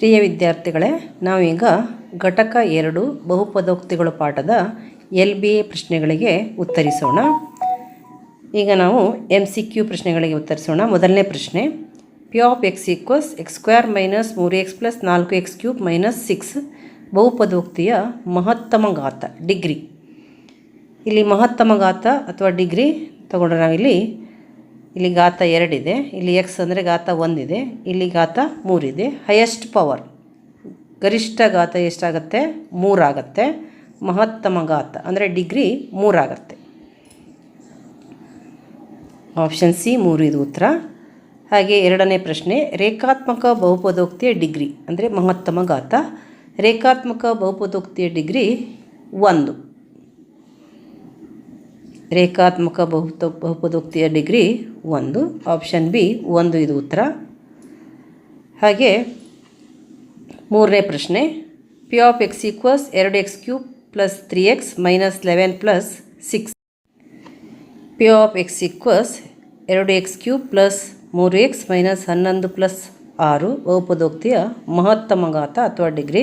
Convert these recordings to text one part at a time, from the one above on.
ಪ್ರಿಯ ವಿದ್ಯಾರ್ಥಿಗಳೇ, ನಾವೀಗ ಘಟಕ 2 ಬಹುಪದೋಕ್ತಿಗಳು ಪಾಠದ LBA ಪ್ರಶ್ನೆಗಳಿಗೆ ಉತ್ತರಿಸೋಣ. ಈಗ ನಾವು MCQ ಪ್ರಶ್ನೆಗಳಿಗೆ ಉತ್ತರಿಸೋಣ. ಮೊದಲನೇ ಪ್ರಶ್ನೆ, P of x equals x square minus 3x plus 4x cube minus 6 ಬಹುಪದೋಕ್ತಿಯ ಮಹತ್ತಮ ಘಾತ ಡಿಗ್ರಿ. ಇಲ್ಲಿ ಮಹತ್ತಮ ಘಾತ ಅಥವಾ ಡಿಗ್ರಿ ತಗೊಂಡ್ರೆ ಇಲ್ಲಿ ಘಾತ 2 ಇದೆ, ಇಲ್ಲಿ x ಅಂದರೆ ಘಾತ 1 ಇದೆ, ಇಲ್ಲಿ ಘಾತ 3 ಇದೆ. ಹೈಯೆಸ್ಟ್ ಪವರ್ ಗರಿಷ್ಠ ಘಾತ ಎಷ್ಟಾಗುತ್ತೆ? 3 ಆಗುತ್ತೆ. ಮಹತ್ತಮ ಘಾತ ಅಂದರೆ ಡಿಗ್ರಿ 3 ಆಗುತ್ತೆ. ಆಪ್ಷನ್ ಸಿ 3 ಇದು ಉತ್ತರ. ಹಾಗೆ ಎರಡನೇ ಪ್ರಶ್ನೆ, ರೇಖಾತ್ಮಕ ಬಹುಪದೋಕ್ತಿಯ ಡಿಗ್ರಿ ಅಂದರೆ ಮಹತ್ತಮ ಘಾತ. ರೇಖಾತ್ಮಕ ಬಹುಪದೋಕ್ತಿಯ ಡಿಗ್ರಿ 1. ರೇಖಾತ್ಮಕ ಬಹುಪದೋಕ್ತಿಯ ಡಿಗ್ರಿ 1. ಆಪ್ಷನ್ ಬಿ 1 ಇದು ಉತ್ತರ. ಹಾಗೆ ಮೂರನೇ ಪ್ರಶ್ನೆ, P of x equals 2x cube plus 3x minus 11 plus 6. P of x equals 2x cube plus 3x minus 11 plus 6 ಬಹುಪದೋಕ್ತಿಯ ಮಹತ್ತಮ ಘಾತ ಅಥವಾ ಡಿಗ್ರಿ.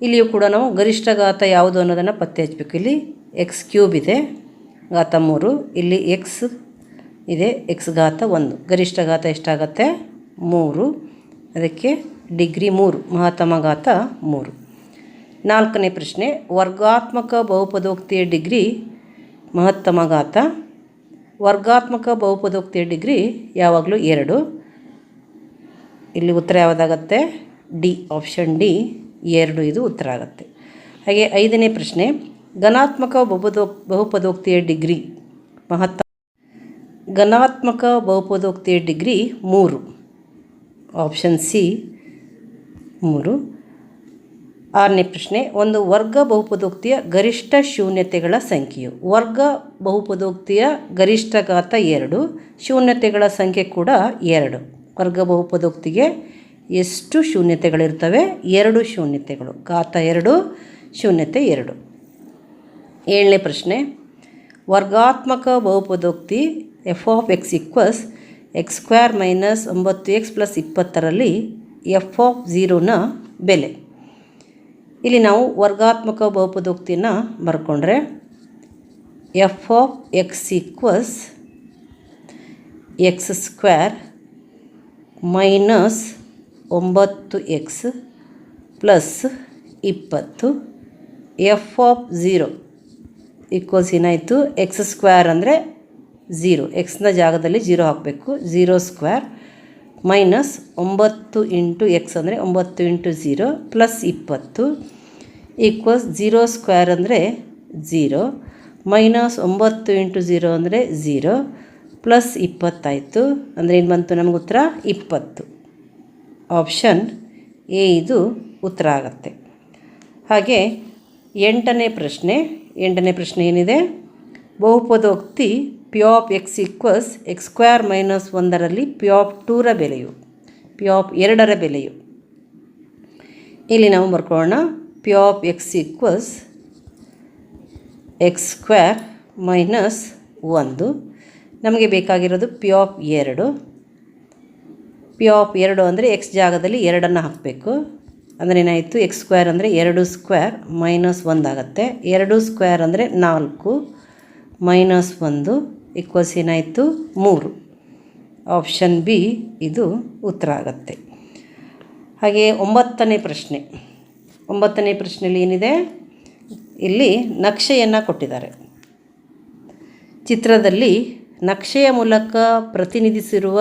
ಇಲ್ಲಿಯೂ ಕೂಡ ನಾವು ಗರಿಷ್ಠ ಘಾತ ಯಾವುದು ಅನ್ನೋದನ್ನು ಪತ್ತೆ ಹಚ್ಚಬೇಕು. ಇಲ್ಲಿ x ಕ್ಯೂಬ್ ಇದೆ, ಘಾತ 3, ಇಲ್ಲಿ x ಇದೆ, x ಘಾತ 1. ಗರಿಷ್ಠ ಘಾತ ಎಷ್ಟಾಗುತ್ತೆ? 3. ಅದಕ್ಕೆ ಡಿಗ್ರಿ 3, ಮಹತ್ತಮ ಘಾತ 3. ನಾಲ್ಕನೇ ಪ್ರಶ್ನೆ, ವರ್ಗಾತ್ಮಕ ಬಹುಪದೋಕ್ತಿಯ ಡಿಗ್ರಿ ಮಹತ್ತಮ ಘಾತ. ವರ್ಗಾತ್ಮಕ ಬಹುಪದೋಕ್ತಿಯ ಡಿಗ್ರಿ ಯಾವಾಗಲೂ 2. ಇಲ್ಲಿ ಉತ್ತರ ಯಾವುದಾಗತ್ತೆ? ಡಿ, ಆಪ್ಷನ್ ಡಿ 2 ಇದು ಉತ್ತರ ಆಗುತ್ತೆ. ಹಾಗೆ ಐದನೇ ಪ್ರಶ್ನೆ, ಘನಾತ್ಮಕ ಬಹುಪದೋಕ್ತಿಯ ಡಿಗ್ರಿ ಘನಾತ್ಮಕ ಬಹುಪದೋಕ್ತಿಯ ಡಿಗ್ರಿ 3. Option C 3. ಆರನೇ ಪ್ರಶ್ನೆ, ಒಂದು ವರ್ಗ ಬಹುಪದೋಕ್ತಿಯ ಗರಿಷ್ಠ ಶೂನ್ಯತೆಗಳ ಸಂಖ್ಯೆಯು. ವರ್ಗ ಬಹುಪದೋಕ್ತಿಯ ಗರಿಷ್ಠ ಘಾತ 2, ಶೂನ್ಯತೆಗಳ ಸಂಖ್ಯೆ ಕೂಡ 2. ವರ್ಗ ಬಹುಪದೋಕ್ತಿಗೆ ಎಷ್ಟು ಶೂನ್ಯತೆಗಳಿರ್ತವೆ? 2 ಶೂನ್ಯತೆಗಳು. ಘಾತ 2, ಶೂನ್ಯತೆ 2. ಏಳನೇ ಪ್ರಶ್ನೆ, ವರ್ಗಾತ್ಮಕ ಬಹುಪದೋಕ್ತಿ f of x equals x square minus 9x plus 20ರಲ್ಲಿ f of 0ನ ಬೆಲೆ. ಇಲ್ಲಿ ನಾವು ವರ್ಗಾತ್ಮಕ ಬಹುಪದೋಕ್ತಿಯನ್ನು ಬರ್ಕೊಂಡ್ರೆ f of x equals x square minus 9x plus 20 f of 0 equals ಏನಾಯಿತು? ಎಕ್ಸ್ ಸ್ಕ್ವೇರ್ ಅಂದರೆ 0, ಎಕ್ಸ್ನ ಜಾಗದಲ್ಲಿ 0 ಹಾಕಬೇಕು. 0 ಸ್ಕ್ವೇರ್ ಮೈನಸ್ 9 ಇಂಟು ಎಕ್ಸ್ ಅಂದರೆ 9 ಇಂಟು 0 ಪ್ಲಸ್ 20 ಈಕ್ವಲ್ಸ್ 0 ಸ್ಕ್ವೇರ್ ಅಂದರೆ 0 ಮೈನಸ್ 9 ಇಂಟು 0 ಅಂದರೆ 0 ಪ್ಲಸ್ 20 ಆಯಿತು. ಅಂದರೆ ಏನು ಬಂತು ನಮಗೆ ಉತ್ತರ? 20. ಆಪ್ಷನ್ ಎ ಇದು ಉತ್ತರ ಆಗುತ್ತೆ. ಹಾಗೆ ಎಂಟನೇ ಪ್ರಶ್ನೆ ಏನಿದೆ? ಬಹುಪದೋಕ್ತಿ P of x equals x square minus 1ರಲ್ಲಿ P of 2ರ ಬೆಲೆಯು, P of 2ರ ಬೆಲೆಯು. ಇಲ್ಲಿ ನಾವು ಬರ್ಕೊಳ್ಳೋಣ. P of x equals x square minus 1. ನಮಗೆ ಬೇಕಾಗಿರೋದು P of 2. P of 2 ಅಂದರೆ x ಜಾಗದಲ್ಲಿ 2ಅನ್ನು ಹಾಕಬೇಕು. ಅಂದರೆ ಏನಾಯಿತು? ಎಕ್ಸ್ ಸ್ಕ್ವೇರ್ ಅಂದರೆ 2 ಸ್ಕ್ವೇರ್ ಮೈನಸ್ 1 ಆಗುತ್ತೆ. 2 ಸ್ಕ್ವೇರ್ ಅಂದರೆ 4 ಮೈನಸ್ 1 ಈಕ್ವಲ್ಸ್ ಏನಾಯಿತು? 3. ಆಪ್ಷನ್ ಬಿ ಇದು ಉತ್ತರ ಆಗುತ್ತೆ. ಹಾಗೆ ಒಂಬತ್ತನೇ ಪ್ರಶ್ನೆಯಲ್ಲಿ ಏನಿದೆ? ಇಲ್ಲಿ ನಕ್ಷೆಯನ್ನು ಕೊಟ್ಟಿದ್ದಾರೆ. ಚಿತ್ರದಲ್ಲಿ ನಕ್ಷೆಯ ಮೂಲಕ ಪ್ರತಿನಿಧಿಸಿರುವ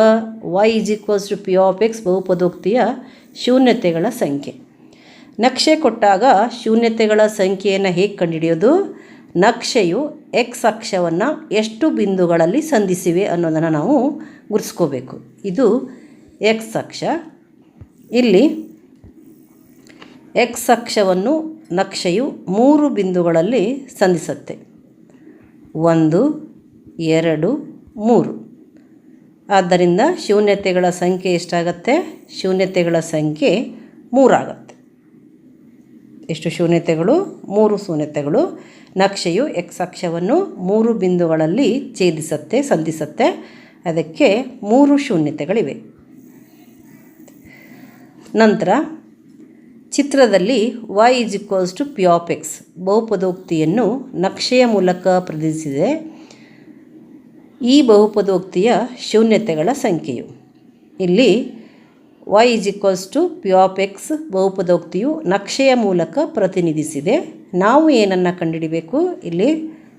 y = P of x ಬಹುಪದೋಕ್ತಿಯ ಶೂನ್ಯತೆಗಳ ಸಂಖ್ಯೆ. ನಕ್ಷೆ ಕೊಟ್ಟಾಗ ಶೂನ್ಯತೆಗಳ ಸಂಖ್ಯೆಯನ್ನು ಹೇಗೆ ಕಂಡುಹಿಡಿಯೋದು? ನಕ್ಷೆಯು x ಅಕ್ಷವನ್ನು ಎಷ್ಟು ಬಿಂದುಗಳಲ್ಲಿ ಸಂಧಿಸಿವೆ ಅನ್ನೋದನ್ನು ನಾವು ಗುರುತಿಸ್ಕೋಬೇಕು. ಇದು x ಅಕ್ಷ. ಇಲ್ಲಿ x ಅಕ್ಷವನ್ನು ನಕ್ಷೆಯು 3 ಬಿಂದುಗಳಲ್ಲಿ ಸಂಧಿಸುತ್ತೆ. 1, 2, 3. ಆದ್ದರಿಂದ ಶೂನ್ಯತೆಗಳ ಸಂಖ್ಯೆ ಎಷ್ಟಾಗುತ್ತೆ? ಶೂನ್ಯತೆಗಳ ಸಂಖ್ಯೆ 3 ಆಗುತ್ತೆ. ಎಷ್ಟು ಶೂನ್ಯತೆಗಳು? 3 ಶೂನ್ಯತೆಗಳು. ನಕ್ಷೆಯು x ಅಕ್ಷವನ್ನು 3 ಬಿಂದುಗಳಲ್ಲಿ ಸಂಧಿಸುತ್ತೆ. ಅದಕ್ಕೆ 3 ಶೂನ್ಯತೆಗಳಿವೆ. ನಂತರ ಚಿತ್ರದಲ್ಲಿ y = p of x ಬಹುಪದೋಕ್ತಿಯನ್ನು ನಕ್ಷೆಯ ಮೂಲಕ ಪ್ರತಿನಿಧಿಸಿದೆ. ಈ ಬಹುಪದೋಕ್ತಿಯ ಶೂನ್ಯತೆಗಳ ಸಂಖ್ಯೆಯು. ಇಲ್ಲಿ y = p of x ಬಹುಪದೋಕ್ತಿಯು ನಕ್ಷೆಯ ಮೂಲಕ ಪ್ರತಿನಿಧಿಸಿದೆ. ನಾವು ಏನನ್ನು ಕಂಡುಹಿಡಿಯಬೇಕು? ಇಲ್ಲಿ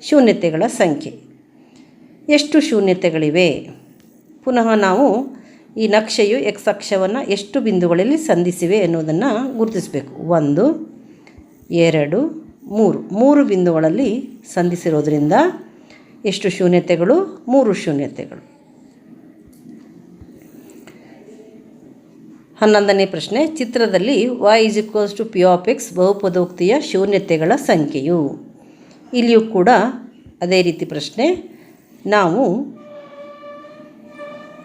ಶೂನ್ಯತೆಗಳ ಸಂಖ್ಯೆ. ಎಷ್ಟು ಶೂನ್ಯತೆಗಳಿವೆ? ಪುನಃ ನಾವು ಈ ನಕ್ಷೆಯು x ಅಕ್ಷವನ್ನು ಎಷ್ಟು ಬಿಂದುಗಳಲ್ಲಿ ಸಂಧಿಸಿವೆ ಎನ್ನುವುದನ್ನು ಗುರುತಿಸಬೇಕು. 1 2 3 ಬಿಂದುಗಳಲ್ಲಿ ಸಂಧಿಸಿರೋದ್ರಿಂದ ಎಷ್ಟು ಶೂನ್ಯತೆಗಳು? 3 ಶೂನ್ಯತೆಗಳು. 11ನೇ ಪ್ರಶ್ನೆ, ಚಿತ್ರದಲ್ಲಿ y = p of x ಬಹುಪದೋಕ್ತಿಯ ಶೂನ್ಯತೆಗಳ ಸಂಖ್ಯೆಯು. ಇಲ್ಲಿಯೂ ಕೂಡ ಅದೇ ರೀತಿ ಪ್ರಶ್ನೆ. ನಾವು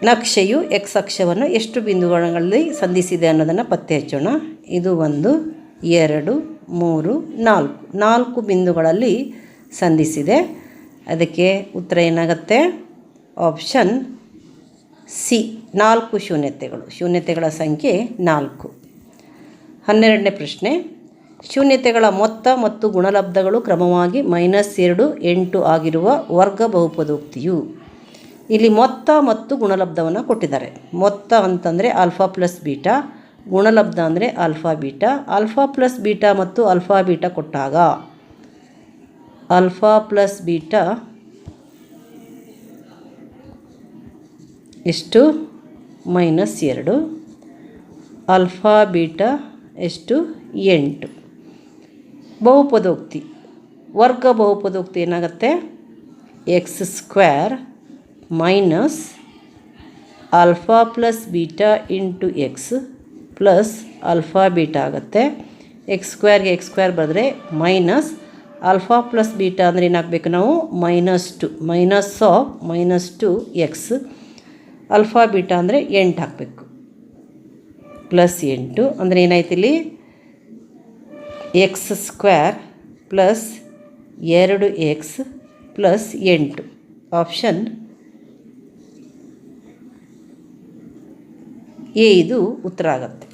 ನಕ್ಷೆಯು x ಅಕ್ಷವನ್ನು ಎಷ್ಟು ಬಿಂದುಗಳಲ್ಲಿ ಸಂಧಿಸಿದೆ ಅನ್ನೋದನ್ನು ಪತ್ತೆ ಹಚ್ಚೋಣ. ಇದು 1 2 3 4 ಬಿಂದುಗಳಲ್ಲಿ ಸಂಧಿಸಿದೆ. ಅದಕ್ಕೆ ಉತ್ತರ ಏನಾಗುತ್ತೆ? Option C, 4 ಶೂನ್ಯತೆಗಳು. ಶೂನ್ಯತೆಗಳ ಸಂಖ್ಯೆ 4. 12ನೇ ಪ್ರಶ್ನೆ, ಶೂನ್ಯತೆಗಳ ಮೊತ್ತ ಮತ್ತು ಗುಣಲಬ್ಧಗಳು ಕ್ರಮವಾಗಿ -2 8 ಆಗಿರುವ ವರ್ಗ ಬಹುಪದೋಕ್ತಿಯು. ಇಲ್ಲಿ ಮೊತ್ತ ಮತ್ತು ಗುಣಲಬ್ಧವನ್ನು ಕೊಟ್ಟಿದ್ದಾರೆ. ಮೊತ್ತ ಅಂತಂದರೆ ಆಲ್ಫಾ ಪ್ಲಸ್ ಬೀಟಾ, ಗುಣಲಬ್ಧ ಅಂದರೆ alpha beta. Alpha plus beta ಮತ್ತು ಆಲ್ಫಾ ಬೀಟಾ ಕೊಟ್ಟಾಗ ಆಲ್ಫಾ ಪ್ಲಸ್ ಬೀಟಾ ಎಷ್ಟು? -2. ಆಲ್ಫಾ ಬೀಟಾ ಎಷ್ಟು? 8. ಬಹುಪದೋಕ್ತಿ, ವರ್ಗ ಬಹುಪದೋಕ್ತಿ ಏನಾಗುತ್ತೆ? x² minus alpha plus beta into X plus alpha beta ಆಗುತ್ತೆ. x² x² ಬರೆದ್ರೆ ಮೈನಸ್ ಆಲ್ಫಾ ಪ್ಲಸ್ ಬೀಟಾ ಅಂದರೆ ಏನಾಗಬೇಕು ನಾವು? -2 -2x. ಆಲ್ಫಾ ಬೀಟಾ ಅಂದರೆ 8 ಹಾಕಬೇಕು. +8 ಅಂದರೆ ಏನಾಯ್ತು ಇಲ್ಲಿ? x² plus 2x plus 8. Option A ಇದು ಉತ್ತರ ಆಗುತ್ತೆ.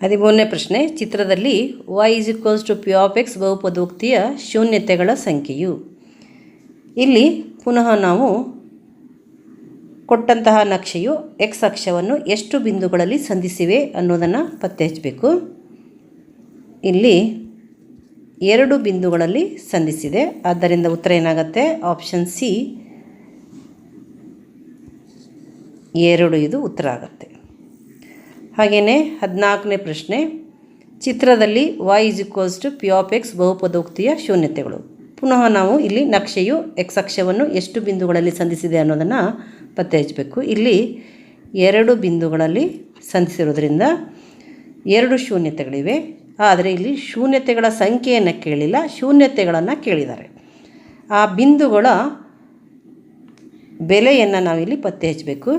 13ನೇ ಪ್ರಶ್ನೆ, ಚಿತ್ರದಲ್ಲಿ y = p of x ಬಹುಪದೋಕ್ತಿಯ ಶೂನ್ಯತೆಗಳ ಸಂಖ್ಯೆಯು. ಇಲ್ಲಿ ಪುನಃ ನಾವು ಕೊಟ್ಟಂತಹ ನಕ್ಷೆಯು x ಅಕ್ಷವನ್ನು ಎಷ್ಟು ಬಿಂದುಗಳಲ್ಲಿ ಸಂಧಿಸಿವೆ ಅನ್ನೋದನ್ನು ಪತ್ತೆ ಹಚ್ಚಬೇಕು. ಇಲ್ಲಿ 2 ಬಿಂದುಗಳಲ್ಲಿ ಸಂಧಿಸಿದೆ. ಆದ್ದರಿಂದ ಉತ್ತರ ಏನಾಗುತ್ತೆ? ಆಪ್ಷನ್ ಸಿ, 2 ಇದು ಉತ್ತರ ಆಗುತ್ತೆ. ಹಾಗೆಯೇ 14ನೇ ಪ್ರಶ್ನೆ, ಚಿತ್ರದಲ್ಲಿ y = p of x ಬಹುಪದೋಕ್ತಿಯ ಶೂನ್ಯತೆಗಳು. ಪುನಃ ನಾವು ಇಲ್ಲಿ ನಕ್ಷೆಯು x ಅಕ್ಷವನ್ನು ಎಷ್ಟು ಬಿಂದುಗಳಲ್ಲಿ ಸಂಧಿಸಿದೆ ಅನ್ನೋದನ್ನು ಪತ್ತೆ ಹಚ್ಚಬೇಕು. ಇಲ್ಲಿ 2 ಬಿಂದುಗಳಲ್ಲಿ ಸಂಧಿಸಿರೋದ್ರಿಂದ 2 ಶೂನ್ಯತೆಗಳಿವೆ. ಆದರೆ ಇಲ್ಲಿ ಶೂನ್ಯತೆಗಳ ಸಂಖ್ಯೆಯನ್ನು ಕೇಳಿಲ್ಲ, ಶೂನ್ಯತೆಗಳನ್ನು ಕೇಳಿದ್ದಾರೆ. ಆ ಬಿಂದುಗಳ ಬೆಲೆಯನ್ನು ನಾವಿಲ್ಲಿ ಪತ್ತೆ ಹಚ್ಚಬೇಕು.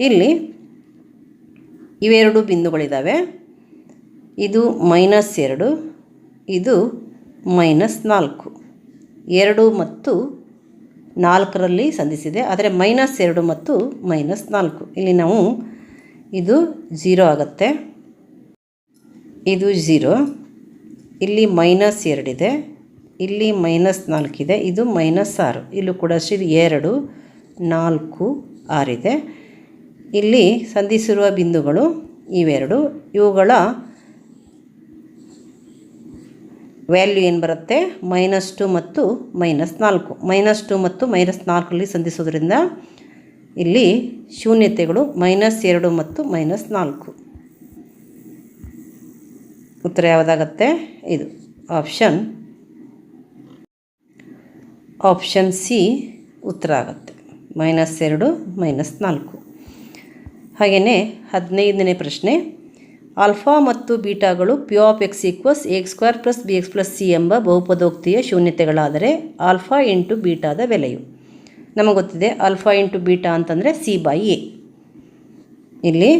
ಇಲ್ಲಿ ಇವೆರಡು ಬಿಂದುಗಳಿದ್ದಾವೆ. ಇದು -2, ಇದು -4. 2 ಮತ್ತು 4ರಲ್ಲಿ ಸಂಧಿಸಿದೆ. ಆದರೆ -2 ಮತ್ತು -4 ಇಲ್ಲಿ ನಾವು ಇದು 0 ಆಗುತ್ತೆ. ಇದು 0. ಇಲ್ಲಿ -2 ಇದೆ, ಇಲ್ಲಿ -4 ಇದೆ, ಇದು -6. ಇಲ್ಲೂ ಕೂಡ ಅಷ್ಟೇ 2 4 6 ಇದೆ. ಇಲ್ಲಿ ಸಂಧಿಸಿರುವ ಬಿಂದುಗಳು ಇವೆರಡು. ಇವುಗಳ ವ್ಯಾಲ್ಯೂ ಏನು ಬರುತ್ತೆ? -2 ಮತ್ತು -4. -2 ಮತ್ತು -4ರಲ್ಲಿ ಸಂಧಿಸೋದ್ರಿಂದ ಇಲ್ಲಿ ಶೂನ್ಯತೆಗಳು -2 ಮತ್ತು -4. ಉತ್ತರ ಯಾವುದಾಗತ್ತೆ? ಇದು ಆಪ್ಷನ್ ಸಿ ಉತ್ತರ ಆಗುತ್ತೆ. -2 -4. ಹಾಗೆಯೇ 15ನೇ ಪ್ರಶ್ನೆ, ಆಲ್ಫಾ ಮತ್ತು ಬೀಟಾಗಳು p of x = ax² + bx + c ಎಂಬ ಬಹುಪದೋಕ್ತಿಯ ಶೂನ್ಯತೆಗಳಾದರೆ ಆಲ್ಫಾ ಇಂಟು ಬೀಟಾದ ಬೆಲೆಯು. ನಮಗೆ ಗೊತ್ತಿದೆ ಆಲ್ಫಾ ಇಂಟು ಬೀಟಾ ಅಂತಂದರೆ c/a. ಇಲ್ಲಿ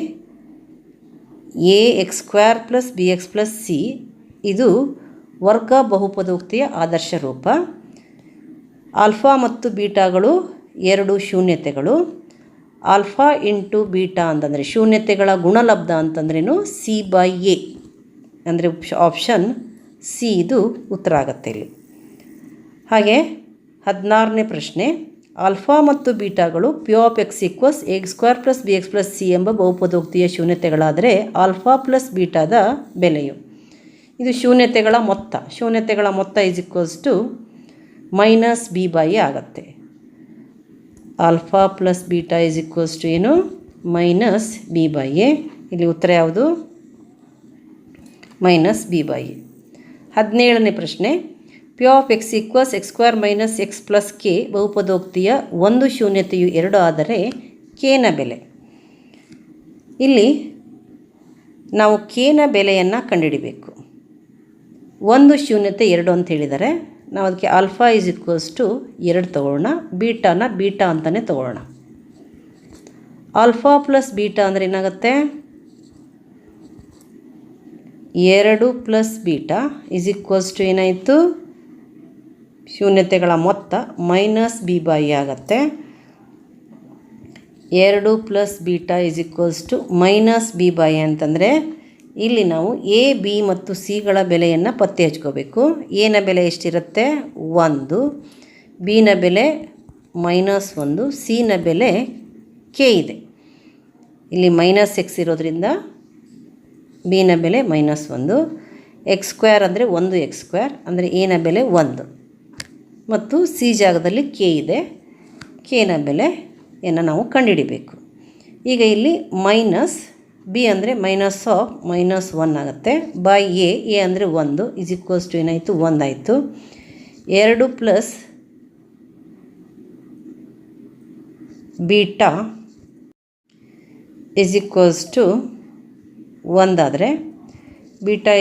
ax² + bx + c ಇದು ವರ್ಗ ಬಹುಪದೋಕ್ತಿಯ ಆದರ್ಶ ರೂಪ. ಆಲ್ಫಾ ಮತ್ತು ಬೀಟಾಗಳು 2 ಶೂನ್ಯತೆಗಳು. ಆಲ್ಫಾ ಇಂಟು ಬೀಟಾ ಅಂತಂದರೆ ಶೂನ್ಯತೆಗಳ ಗುಣಲಬ್ಧ ಅಂತಂದ್ರೇನು? c/a. ಅಂದರೆ ಆಪ್ಷನ್ ಸಿ ಇದು ಉತ್ತರ ಆಗುತ್ತೆ ಇಲ್ಲಿ. ಹಾಗೆ 16ನೇ ಪ್ರಶ್ನೆ, ಆಲ್ಫಾ ಮತ್ತು ಬೀಟಾಗಳು P of X equals a² + bx + c ಎಂಬ ಬಹುಪದೋಕ್ತಿಯ ಶೂನ್ಯತೆಗಳಾದರೆ ಆಲ್ಫಾ ಪ್ಲಸ್ ಬೀಟಾದ ಬೆಲೆಯು. ಇದು ಶೂನ್ಯತೆಗಳ ಮೊತ್ತ -b/a ಆಗುತ್ತೆ. ಆಲ್ಫಾ ಪ್ಲಸ್ ಬೀಟಾ ಏನು -b/a. ಇಲ್ಲಿ ಉತ್ತರ ಯಾವುದು? -b/a. 17ನೇ ಪ್ರಶ್ನೆ, P of X equals x² - x + k ಬಹುಪದೋಕ್ತಿಯ ಒಂದು ಶೂನ್ಯತೆಯು 2 ಆದರೆ kನ ಬೆಲೆ. ಇಲ್ಲಿ ನಾವು kನ ಬೆಲೆಯನ್ನು ಕಂಡುಹಿಡಿಬೇಕು. ಒಂದು ಶೂನ್ಯತೆ 2 ಅಂತ ಹೇಳಿದ್ದಾರೆ. ನಾವು ಅದಕ್ಕೆ ಆಲ್ಫಾ = 2 ತಗೊಳ್ಳೋಣ, ಬೀಟಾ ಅಂತಲೇ ತಗೊಳ್ಳೋಣ. ಆಲ್ಫಾ ಪ್ಲಸ್ ಬೀಟಾ ಅಂದರೆ ಏನಾಗುತ್ತೆ? 2 + ಬೀಟಾ ಏನಾಯಿತು? ಶೂನ್ಯತೆಗಳ ಮೊತ್ತ -b/a ಆಗುತ್ತೆ. 2 + ಬೀಟಾ -b/a ಅಂತಂದರೆ ಇಲ್ಲಿ ನಾವು a, b ಮತ್ತು cಗಳ ಬೆಲೆಯನ್ನು ಪತ್ತೆ ಹಚ್ಕೋಬೇಕು. ಎನ ಬೆಲೆ ಎಷ್ಟಿರುತ್ತೆ? 1, ಬಿನ ಬೆಲೆ -1, ಸಿನ ಬೆಲೆ k ಇದೆ. ಇಲ್ಲಿ -x ಇರೋದ್ರಿಂದ ಬಿನ ಬೆಲೆ -1, x² ಅಂದರೆ 1x² ಅಂದರೆ ಎನ ಬೆಲೆ 1 ಮತ್ತು ಸಿ ಜಾಗದಲ್ಲಿ k ಇದೆ. kನ ಬೆಲೆಯನ್ನು ನಾವು ಕಂಡುಹಿಡಿಬೇಕು. ಈಗ ಇಲ್ಲಿ ಬಿ ಅಂದರೆ -1 ಆಗುತ್ತೆ. ಬೈ ಎ ಅಂದರೆ 1 ಏನಾಯಿತು? 1 ಆಯಿತು. 2 + ಬೀಟಾ 1 ಆದರೆ ಬೀಟಾ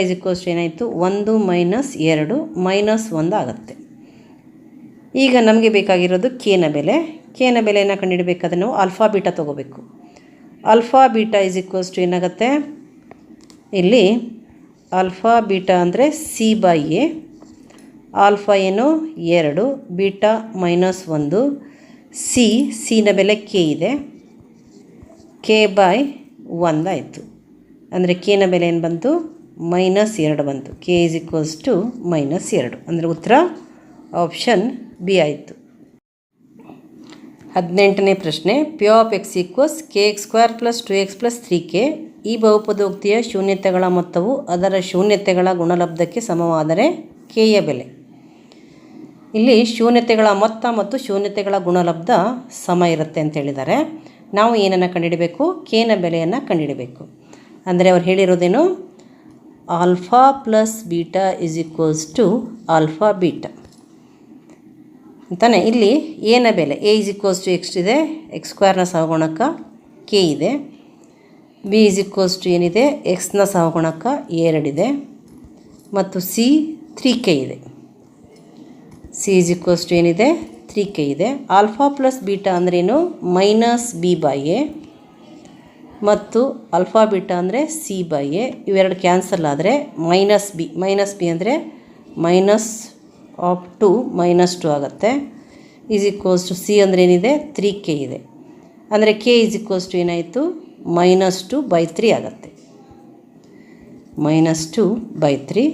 ಏನಾಯಿತು? 1 - 2 -1 ಆಗುತ್ತೆ. ಈಗ ನಮಗೆ ಬೇಕಾಗಿರೋದು kನ ಬೆಲೆಯನ್ನು ಕಂಡುಹಿಡಬೇಕಾದ್ರೆ ನಾವು ಆಲ್ಫಾ ಬೀಟಾ ತೊಗೋಬೇಕು. ಆಲ್ಫಾ ಬೀಟಾ ಏನಾಗುತ್ತೆ? ಇಲ್ಲಿ ಆಲ್ಫಾ ಬೀಟಾ ಅಂದರೆ c/a. ಆಲ್ಫಾ ಏನು? 2, ಬೀಟಾ -1, ಸಿನ ಬೆಲೆ k ಇದೆ, k/1 ಆಯಿತು. ಅಂದರೆ kನ ಬೆಲೆ ಏನು ಬಂತು? -2 ಬಂತು. k -2 ಅಂದರೆ ಉತ್ತರ ಆಪ್ಷನ್ ಬಿ ಆಯಿತು. 18ನೇ ಪ್ರಶ್ನೆ, P of X equals kx² + 2x + 3k ಈ ಬಹುಪದೋಕ್ತಿಯ ಶೂನ್ಯತೆಗಳ ಮೊತ್ತವು ಅದರ ಶೂನ್ಯತೆಗಳ ಗುಣಲಬ್ಧಕ್ಕೆ ಸಮವಾದರೆ kಯ ಬೆಲೆ. ಇಲ್ಲಿ ಶೂನ್ಯತೆಗಳ ಮೊತ್ತ ಮತ್ತು ಶೂನ್ಯತೆಗಳ ಗುಣಲಬ್ಧ ಸಮ ಇರುತ್ತೆ ಅಂತ ಹೇಳಿದ್ದಾರೆ. ನಾವು ಏನನ್ನು ಕಂಡುಹಿಡಬೇಕು? kನ ಬೆಲೆಯನ್ನು ಕಂಡುಹಿಡಬೇಕು. ಅಂದರೆ ಅವ್ರು ಹೇಳಿರೋದೇನು? Alpha plus beta alpha beta ಅಂತಾನೆ. ಇಲ್ಲಿ ಎನ ಬೆಲೆ a ಇದೆ, x² ಸಹಗುಣಕ k ಇದೆ. b ಏನಿದೆ? x ಸಹಗುಣಕ 2 ಇದೆ ಮತ್ತು c 3k ಇದೆ. c ಏನಿದೆ? 3k ಇದೆ. ಆಲ್ಫಾ ಪ್ಲಸ್ ಬೀಟಾ ಅಂದ್ರೇನು? -b/a ಮತ್ತು ಆಲ್ಫಾ ಬೀಟಾ ಅಂದರೆ c/a. ಇವೆರಡು ಕ್ಯಾನ್ಸಲ್ ಆದರೆ -b ಅಂದರೆ -2 ಆಗುತ್ತೆ. c ಅಂದರೆ ಏನಿದೆ? 3k ಇದೆ. ಅಂದರೆ k ಏನಾಯಿತು? -2/3 ಆಗುತ್ತೆ. -2/3.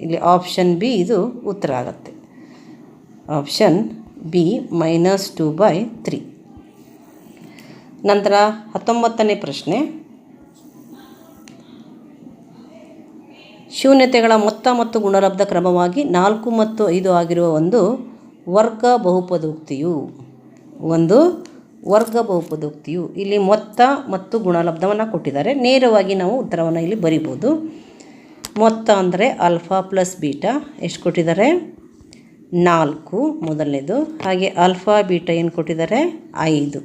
ಇಲ್ಲಿ ಆಪ್ಷನ್ ಬಿ ಇದು ಉತ್ತರ ಆಗುತ್ತೆ. Option B -2/3. ನಂತರ 19ನೇ ಪ್ರಶ್ನೆ, ಶೂನ್ಯತೆಗಳ ಮೊತ್ತ ಮತ್ತು ಗುಣಲಬ್ಧ ಕ್ರಮವಾಗಿ 4 ಮತ್ತು 5 ಆಗಿರುವ ಒಂದು ವರ್ಗ ಬಹುಪದೋಕ್ತಿಯು ಇಲ್ಲಿ ಮೊತ್ತ ಮತ್ತು ಗುಣಲಬ್ಧವನ್ನು ಕೊಟ್ಟಿದ್ದಾರೆ. ನೇರವಾಗಿ ನಾವು ಉತ್ತರವನ್ನು ಇಲ್ಲಿ ಬರಿಬೋದು. ಮೊತ್ತ ಅಂದರೆ ಆಲ್ಫಾ ಪ್ಲಸ್ ಬೀಟಾ ಎಷ್ಟು ಕೊಟ್ಟಿದ್ದಾರೆ? 4 ಮೊದಲನೇದು. ಹಾಗೆ ಆಲ್ಫಾ ಬೀಟಾ ಏನು ಕೊಟ್ಟಿದ್ದಾರೆ? 5.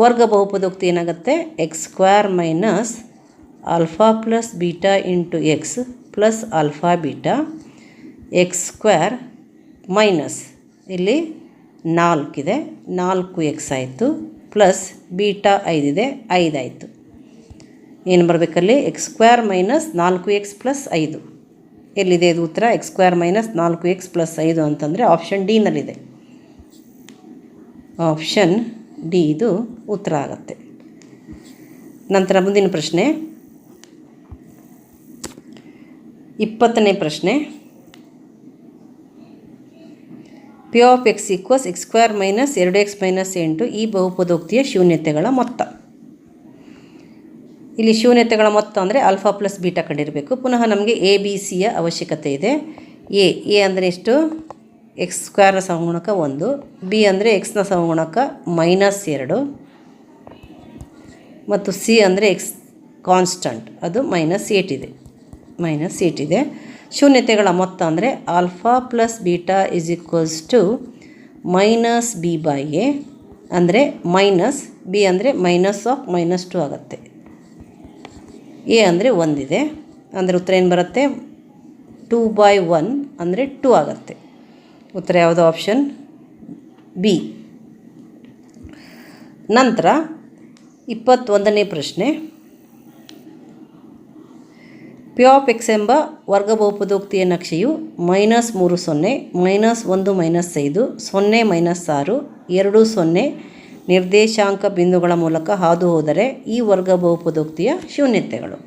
ವರ್ಗ ಬಹುಪದೋಕ್ತಿ ಏನಾಗುತ್ತೆ? x² - alpha plus beta into X plus alpha beta x² minus ಇಲ್ಲಿ 4 ಇದೆ, 4x ಆಯಿತು, ಪ್ಲಸ್ ಬೀಟಾ 5 ಇದೆ, 5 ಆಯಿತು. ಏನು ಬರಬೇಕಲ್ಲಿ? x² - 4x + 5. ಎಲ್ಲಿದೆ ಇದು ಉತ್ತರ? x² - 4x + 5 ಅಂತಂದರೆ ಆಪ್ಷನ್ ಡಿನಲ್ಲಿದೆ. ಆಪ್ಷನ್ ಡಿ ಇದು ಉತ್ತರ ಆಗುತ್ತೆ. ನಂತರ ಮುಂದಿನ ಪ್ರಶ್ನೆ, 20ನೇ ಪ್ರಶ್ನೆ, P of X equals X square minus 2x minus 8 ಈ ಬಹುಪದೋಕ್ತಿಯ ಶೂನ್ಯತೆಗಳ ಮೊತ್ತ. ಇಲ್ಲಿ ಶೂನ್ಯತೆಗಳ ಮೊತ್ತ ಅಂದರೆ ಆಲ್ಫಾ ಪ್ಲಸ್ ಬೀಟಾ ಕಂಡಿರಬೇಕು. ಪುನಃ ನಮಗೆ ಎ ಬಿ ಸಿಯ ಅವಶ್ಯಕತೆ ಇದೆ. ಎ ಅಂದರೆ ಎಷ್ಟು? ಎಕ್ಸ್ ಸ್ಕ್ವೇರ್ನ ಸಹಗುಣಕ 1, ಬಿ ಅಂದರೆ ಎಕ್ಸ್ನ ಸಹಗುಣಕ -2 ಮತ್ತು ಸಿ ಅಂದರೆ ಎಕ್ಸ್ ಕಾನ್ಸ್ಟಂಟ್ ಅದು -8 ಇದೆ. ಶೂನ್ಯತೆಗಳ ಮೊತ್ತ ಅಂದರೆ alpha plus beta is equals to -b/a ಅಂದರೆ ಮೈನಸ್ ಬಿ ಅಂದರೆ -2 ಆಗುತ್ತೆ. ಎ ಅಂದರೆ 1 ಇದೆ ಅಂದರೆ ಉತ್ತರ ಏನು ಬರುತ್ತೆ? 2/1 ಅಂದರೆ 2 ಆಗುತ್ತೆ. ಉತ್ತರ ಯಾವುದು? Option B. ನಂತರ 21ನೇ ಪ್ರಶ್ನೆ, ಪಿ ಆಫ್ ಎಕ್ಸ್ ಎಂಬ ವರ್ಗ ಬಹುಪದೋಕ್ತಿಯ ನಕ್ಷೆಯು -3 0 -1 -5 0 -6 2 0 ನಿರ್ದೇಶಾಂಕ ಬಿಂದುಗಳ ಮೂಲಕ ಹಾದು ಹೋದರೆ ಈ ವರ್ಗ ಬಹುಪದೋಕ್ತಿಯ ಶೂನ್ಯತೆಗಳು.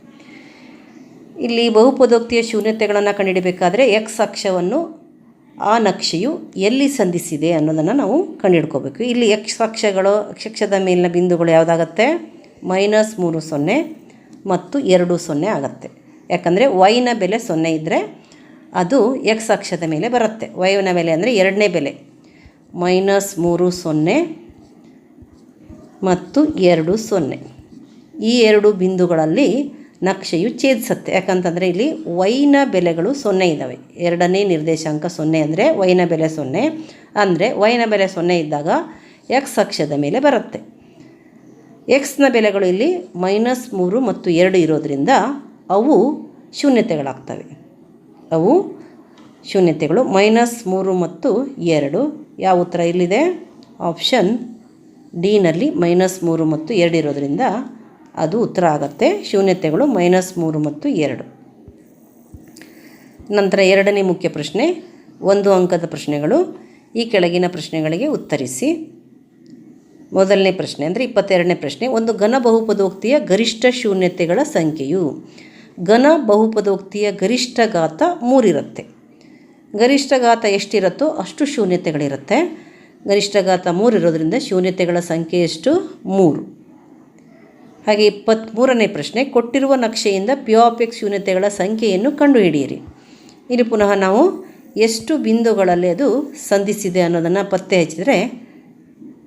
ಇಲ್ಲಿ ಬಹುಪದೋಕ್ತಿಯ ಶೂನ್ಯತೆಗಳನ್ನು ಕಂಡುಹಿಡಬೇಕಾದ್ರೆ ಎಕ್ಸ್ ಅಕ್ಷವನ್ನು ಆ ನಕ್ಷೆಯು ಎಲ್ಲಿ ಸಂಧಿಸಿದೆ ಅನ್ನೋದನ್ನು ನಾವು ಕಂಡುಹಿಡ್ಕೋಬೇಕು. ಇಲ್ಲಿ ಎಕ್ಸ್ ಅಕ್ಷದ ಮೇಲಿನ ಬಿಂದುಗಳು ಯಾವುದಾಗತ್ತೆ? -3 0 ಮತ್ತು 2 0 ಆಗುತ್ತೆ. ಯಾಕಂದರೆ ವೈನ ಬೆಲೆ 0 ಇದ್ದರೆ ಅದು ಎಕ್ಸ್ ಅಕ್ಷದ ಮೇಲೆ ಬರುತ್ತೆ. ವೈನ ಬೆಲೆ ಅಂದರೆ 2ನೇ ಬೆಲೆ -3 0 ಮತ್ತು 2 0. ಈ ಎರಡು ಬಿಂದುಗಳಲ್ಲಿ ನಕ್ಷೆಯು ಛೇದಿಸುತ್ತೆ. ಯಾಕಂತಂದರೆ ಇಲ್ಲಿ ವೈನ ಬೆಲೆಗಳು 0 ಇದ್ದಾವೆ. 2ನೇ ನಿರ್ದೇಶಾಂಕ 0 ಅಂದರೆ ವೈನ ಬೆಲೆ 0 ಅಂದರೆ ವೈನ ಬೆಲೆ 0 ಇದ್ದಾಗ ಎಕ್ಸ್ ಅಕ್ಷದ ಮೇಲೆ ಬರುತ್ತೆ. ಎಕ್ಸ್ನ ಬೆಲೆಗಳು ಇಲ್ಲಿ -3 ಮತ್ತು 2 ಇರೋದರಿಂದ ಅವು ಶೂನ್ಯತೆಗಳಾಗ್ತವೆ. ಅವು ಶೂನ್ಯತೆಗಳು -3 ಮತ್ತು 2. ಯಾವ ಉತ್ತರ ಇಲ್ಲಿದೆ? ಆಪ್ಷನ್ ಡಿನಲ್ಲಿ -3 ಮತ್ತು 2 ಇರೋದರಿಂದ ಅದು ಉತ್ತರ ಆಗುತ್ತೆ. ಶೂನ್ಯತೆಗಳು -3 ಮತ್ತು 2. ನಂತರ 2ನೇ ಮುಖ್ಯ ಪ್ರಶ್ನೆ, 1 ಅಂಕದ ಪ್ರಶ್ನೆಗಳು. ಈ ಕೆಳಗಿನ ಪ್ರಶ್ನೆಗಳಿಗೆ ಉತ್ತರಿಸಿ. ಮೊದಲನೇ ಪ್ರಶ್ನೆ ಅಂದರೆ 22ನೇ ಪ್ರಶ್ನೆ, ಒಂದು ಘನ ಬಹುಪದೋಕ್ತಿಯ ಗರಿಷ್ಠ ಶೂನ್ಯತೆಗಳ ಸಂಖ್ಯೆಯು. ಘನ ಬಹುಪದೋಕ್ತಿಯ ಗರಿಷ್ಠ ಘಾತ 3 ಇರುತ್ತೆ. ಗರಿಷ್ಠ ಘಾತ ಎಷ್ಟಿರುತ್ತೋ ಅಷ್ಟು ಶೂನ್ಯತೆಗಳಿರುತ್ತೆ. ಗರಿಷ್ಠ ಘಾತ 3 ಇರೋದರಿಂದ ಶೂನ್ಯತೆಗಳ ಸಂಖ್ಯೆ ಎಷ್ಟು? 3. ಹಾಗೆ 23ನೇ ಪ್ರಶ್ನೆ, ಕೊಟ್ಟಿರುವ ನಕ್ಷೆಯಿಂದ ಪಿ ಆಫ್ ಎಕ್ಸ್ ಶೂನ್ಯತೆಗಳ ಸಂಖ್ಯೆಯನ್ನು ಕಂಡುಹಿಡಿಯಿರಿ. ಇಲ್ಲಿ ಪುನಃ ನಾವು ಎಷ್ಟು ಬಿಂದುಗಳಲ್ಲಿ ಅದು ಸಂಧಿಸಿದೆ ಅನ್ನೋದನ್ನು ಪತ್ತೆ ಹಚ್ಚಿದರೆ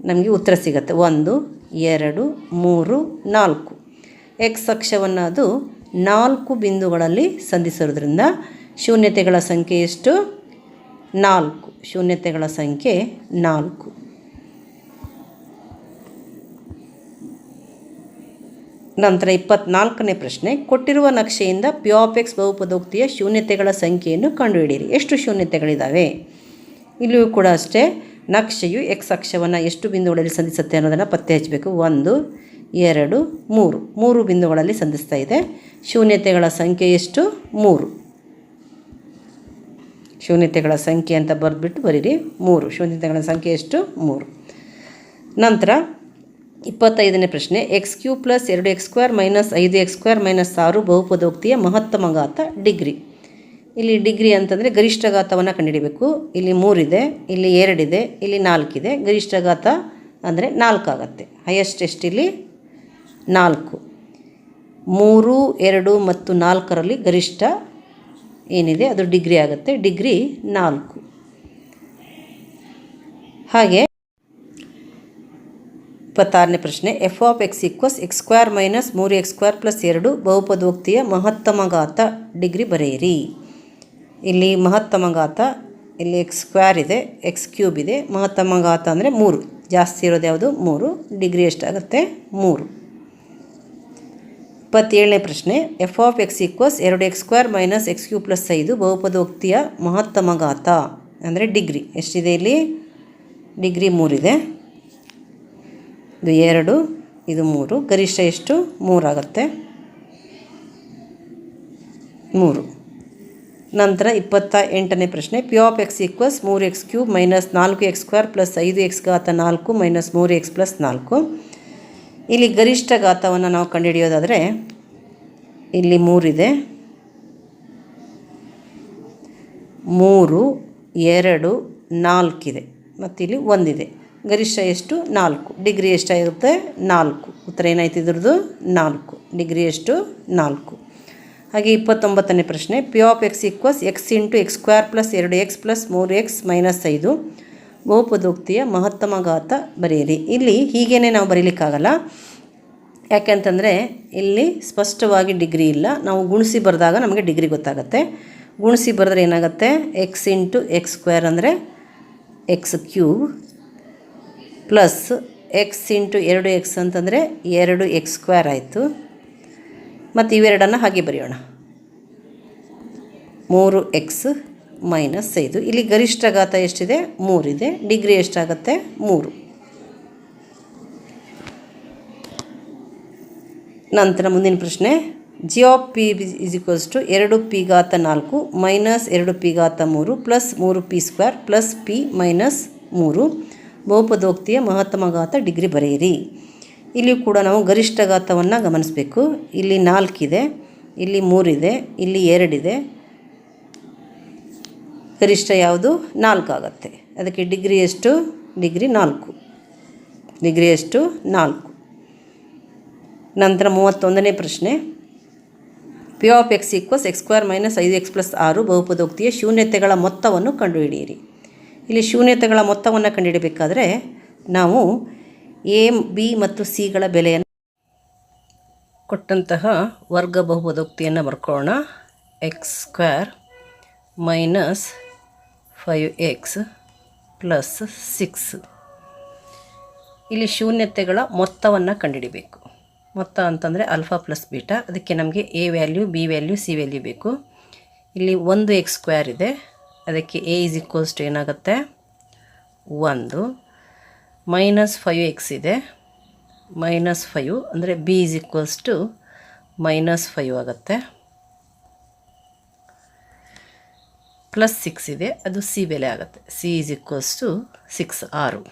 ನಮಗೆ ಉತ್ತರ ಸಿಗುತ್ತೆ. 1 2 3 4. ಎಕ್ಸ್ ಅಕ್ಷವನ್ನು ಅದು 4 ಬಿಂದುಗಳಲ್ಲಿ ಸಂಧಿಸಿರೋದ್ರಿಂದ ಶೂನ್ಯತೆಗಳ ಸಂಖ್ಯೆ ಎಷ್ಟು? 4. ಶೂನ್ಯತೆಗಳ ಸಂಖ್ಯೆ 4. ನಂತರ 24ನೇ ಪ್ರಶ್ನೆ, ಕೊಟ್ಟಿರುವ ನಕ್ಷೆಯಿಂದ ಪಿ ಆಫ್ ಎಕ್ಸ್ ಬಹುಪದೋಕ್ತಿಯ ಶೂನ್ಯತೆಗಳ ಸಂಖ್ಯೆಯನ್ನು ಕಂಡುಹಿಡಿಯಿರಿ. ಎಷ್ಟು ಶೂನ್ಯತೆಗಳಿದ್ದಾವೆ? ಇಲ್ಲಿಯೂ ಕೂಡ ಅಷ್ಟೇ, ನಕ್ಷೆಯು ಎಕ್ಸ್ ಅಕ್ಷವನ್ನು ಎಷ್ಟು ಬಿಂದುಗಳಲ್ಲಿ ಸಂಧಿಸುತ್ತೆ ಅನ್ನೋದನ್ನು ಪತ್ತೆ ಹಚ್ಚಬೇಕು. 1 2 3. 3 ಬಿಂದುಗಳಲ್ಲಿ ಸಂಧಿಸ್ತಾ ಇದೆ. ಶೂನ್ಯತೆಗಳ ಸಂಖ್ಯೆ ಎಷ್ಟು? 3. ಶೂನ್ಯತೆಗಳ ಸಂಖ್ಯೆ ಅಂತ ಬರೆದ್ಬಿಟ್ಟು ಬರೀರಿ 3. ಶೂನ್ಯತೆಗಳ ಸಂಖ್ಯೆ ಎಷ್ಟು? 3. ನಂತರ 25ನೇ ಪ್ರಶ್ನೆ, x³ + 2x² - 5x² - 6 ಬಹುಪದೋಕ್ತಿಯ ಮಹತ್ತಮ ಘಾತ ಡಿಗ್ರಿ. ಇಲ್ಲಿ ಡಿಗ್ರಿ ಅಂತಂದರೆ ಗರಿಷ್ಠ ಘಾತವನ್ನು ಕಂಡುಹಿಡಬೇಕು. ಇಲ್ಲಿ 3 ಇದೆ, ಇಲ್ಲಿ 2 ಇದೆ, ಇಲ್ಲಿ 4 ಇದೆ. ಗರಿಷ್ಠ ಘಾತ ಅಂದರೆ 4 ಆಗುತ್ತೆ. ಹೈಯೆಸ್ಟ್ ಎಷ್ಟು? ಇಲ್ಲಿ 4. 3 2 ಮತ್ತು 4ರಲ್ಲಿ ಗರಿಷ್ಠ ಏನಿದೆ ಅದು ಡಿಗ್ರಿ ಆಗುತ್ತೆ. ಡಿಗ್ರಿ 4. ಹಾಗೆ 26ನೇ ಪ್ರಶ್ನೆ, F of X equals x² - 3x² + 2 ಬಹುಪದೋಕ್ತಿಯ ಮಹತ್ತಮ ಘಾತ ಡಿಗ್ರಿ ಬರೆಯಿರಿ. ಇಲ್ಲಿ ಮಹತ್ತಮ ಘಾತ, ಇಲ್ಲಿ x² ಇದೆ, x³ ಇದೆ. ಮಹತ್ತಮ ಘಾತ ಅಂದರೆ 3. ಜಾಸ್ತಿ ಇರೋದು ಯಾವುದು? 3. ಡಿಗ್ರಿ ಎಷ್ಟಾಗುತ್ತೆ? 3. 27ನೇ ಪ್ರಶ್ನೆ, F of X equals 2x² - x³ + 5 ಬಹುಪದೋಕ್ತಿಯ ಮಹತ್ತಮ ಘಾತ ಅಂದರೆ ಡಿಗ್ರಿ ಎಷ್ಟಿದೆ? ಇಲ್ಲಿ ಡಿಗ್ರಿ 3 ಇದೆ. ಇದು 2, ಇದು 3. ಗರಿಷ್ಠ ಎಷ್ಟು? 3 ಆಗುತ್ತೆ. 3. ನಂತರ 28ನೇ ಪ್ರಶ್ನೆ, P of X equals 3x³ - 4x² + 5x⁴ - 3x + 4. ಇಲ್ಲಿ ಗರಿಷ್ಠ ಘಾತವನ್ನು ನಾವು ಕಂಡುಹಿಡಿಯೋದಾದರೆ ಇಲ್ಲಿ 3 ಇದೆ, 3 2 4 ಇದೆ ಮತ್ತು ಇಲ್ಲಿ 1 ಇದೆ. ಗರಿಷ್ಠ ಎಷ್ಟು? 4. ಡಿಗ್ರಿ ಎಷ್ಟಾಗಿರುತ್ತೆ? 4. ಉತ್ತರ ಏನಾಯ್ತು ಇದ್ರದ್ದು? 4. ಡಿಗ್ರಿ ಎಷ್ಟು? 4. ಹಾಗೆ 29ನೇ ಪ್ರಶ್ನೆ, P of X equals X into X square plus 2x plus 3x minus 5 ಬಹುಪದೋಕ್ತಿಯ ಮಹತ್ತಮ ಘಾತ ಬರೆಯಿರಿ. ಇಲ್ಲಿ ಹೀಗೇ ನಾವು ಬರೀಲಿಕ್ಕಾಗಲ್ಲ. ಯಾಕೆಂತಂದರೆ ಇಲ್ಲಿ ಸ್ಪಷ್ಟವಾಗಿ ಡಿಗ್ರಿ ಇಲ್ಲ. ನಾವು ಗುಣಿಸಿ ಬರೆದಾಗ ನಮಗೆ ಡಿಗ್ರಿ ಗೊತ್ತಾಗುತ್ತೆ. ಗುಣಿಸಿ ಬರೆದ್ರೆ ಏನಾಗುತ್ತೆ? ಎಕ್ಸ್ ಇಂಟು ಎಕ್ಸ್ ಸ್ಕ್ವೇರ್ ಅಂದರೆ X cube plus X into 2x ಅಂತಂದರೆ 2x ಸ್ಕ್ವೇರ್ ಆಯಿತು. ಮತ್ತು ಇವೆರಡನ್ನು ಹಾಗೆ ಬರೆಯೋಣ. 3x minus 5. ಇಲ್ಲಿ ಗರಿಷ್ಠ ಘಾತ ಎಷ್ಟಿದೆ? 3 ಇದೆ. ಡಿಗ್ರಿ ಎಷ್ಟಾಗುತ್ತೆ? 3. ನಂತರ ಮುಂದಿನ ಪ್ರಶ್ನೆ, g of p is equals to 2p ಘಾತ 4 ಮೈನಸ್ 2p ಘಾತ 3 plus 3p square plus p minus 3 ಬಹುಪದೋಕ್ತಿಯ ಮಹತ್ತಮ ಘಾತ ಡಿಗ್ರಿ ಬರೆಯಿರಿ. ಇಲ್ಲಿ ಕೂಡ ನಾವು ಗರಿಷ್ಠ ಘಾತವನ್ನು ಗಮನಿಸಬೇಕು. ಇಲ್ಲಿ 4 ಇದೆ, ಇಲ್ಲಿ 3 ಇದೆ, ಇಲ್ಲಿ 2 ಇದೆ. ಗರಿಷ್ಠ ಯಾವುದು? 4 ಆಗುತ್ತೆ. ಅದಕ್ಕೆ ಡಿಗ್ರಿ ಎಷ್ಟು? ಡಿಗ್ರಿ 4. ಡಿಗ್ರಿ ಎಷ್ಟು? 4. ನಂತರ 31ನೇ ಪ್ರಶ್ನೆ, P of X equals X square minus 5x plus 6 ಬಹುಪದೋಕ್ತಿಯ ಶೂನ್ಯತೆಗಳ ಮೊತ್ತವನ್ನು ಕಂಡುಹಿಡಿಯಿರಿ. ಇಲ್ಲಿ ಶೂನ್ಯತೆಗಳ ಮೊತ್ತವನ್ನು ಕಂಡುಹಿಡಬೇಕಾದ್ರೆ ನಾವು ಎ, ಬಿ ಮತ್ತು ಸಿಗಳ ಬೆಲೆಯನ್ನು ಕೊಟ್ಟಂತಹ ವರ್ಗ ಬಹುಪದೋಕ್ತಿಯನ್ನು ಬರ್ಕೊಳ್ಳೋಣ. X square minus 5x plus 6. ಇಲ್ಲಿ ಶೂನ್ಯತೆಗಳ ಮೊತ್ತವನ್ನು ಕಂಡುಹಿಡಿಬೇಕು. ಮೊತ್ತ ಅಂತಂದರೆ ಆಲ್ಫಾ ಪ್ಲಸ್ ಬೀಟಾ. ಅದಕ್ಕೆ ನಮಗೆ A value, B value, C value ಬೇಕು. ಇಲ್ಲಿ 1x ಸ್ಕ್ವೇರ್ ಇದೆ. ಅದಕ್ಕೆ ಎ ಈಸ್ ಈಕ್ವಲ್ಸ್ ಟು ಏನಾಗುತ್ತೆ? 1 ಮೈನಸ್ 5x ಇದೆ. ಮೈನಸ್ 5 ಅಂದರೆ b is equals to minus 5 ಆಗುತ್ತೆ. ಪ್ಲಸ್ 6 ಇದೆ, ಅದು ಸಿ ಬೆಲೆ ಆಗುತ್ತೆ. C is equals to 6, 6.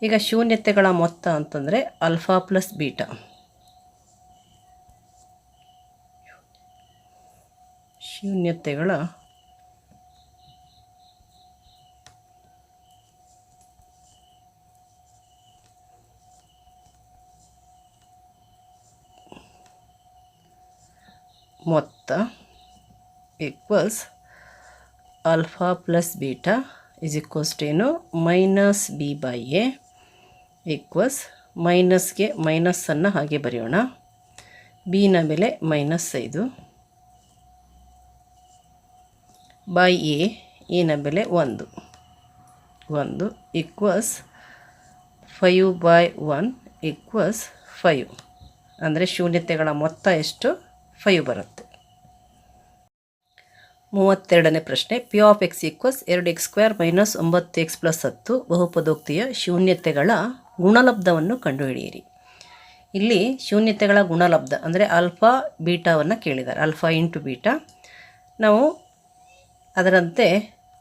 ಈಗ ಶೂನ್ಯತೆಗಳ ಮೊತ್ತ ಅಂತಂದರೆ ಆಲ್ಫಾ ಪ್ಲಸ್ ಬೀಟಾ. ಶೂನ್ಯತೆಗಳ ಮೊತ್ತ equals alpha plus beta is equals to ಏನು? Minus B by A equals ಮೈನಸ್ಗೆ ಮೈನಸ್ಸನ್ನು ಹಾಗೆ ಬರೆಯೋಣ. ಬಿನ ಬೆಲೆ ಮೈನಸ್ 5 ಬೈ ಎನ ಬೆಲೆ 1 ಈಕ್ವಲ್ಸ್ 5 ಬೈ 1 ಈಕ್ವಲ್ಸ್ 5. ಅಂದರೆ ಶೂನ್ಯತೆಗಳ ಮೊತ್ತ ಎಷ್ಟು? 5 ಬರುತ್ತೆ. 32ನೇ ಪ್ರಶ್ನೆ, P of X equals 2x square minus 9x plus 10 ಬಹುಪದೋಕ್ತಿಯ ಶೂನ್ಯತೆಗಳ ಗುಣಲಬ್ಧವನ್ನು ಕಂಡುಹಿಡಿಯಿರಿ. ಇಲ್ಲಿ ಶೂನ್ಯತೆಗಳ ಗುಣಲಬ್ಧ ಅಂದರೆ ಆಲ್ಫಾ ಬೀಟಾವನ್ನು ಕೇಳಿದ್ದಾರೆ. Alpha into beta. ನಾವು ಅದರಂತೆ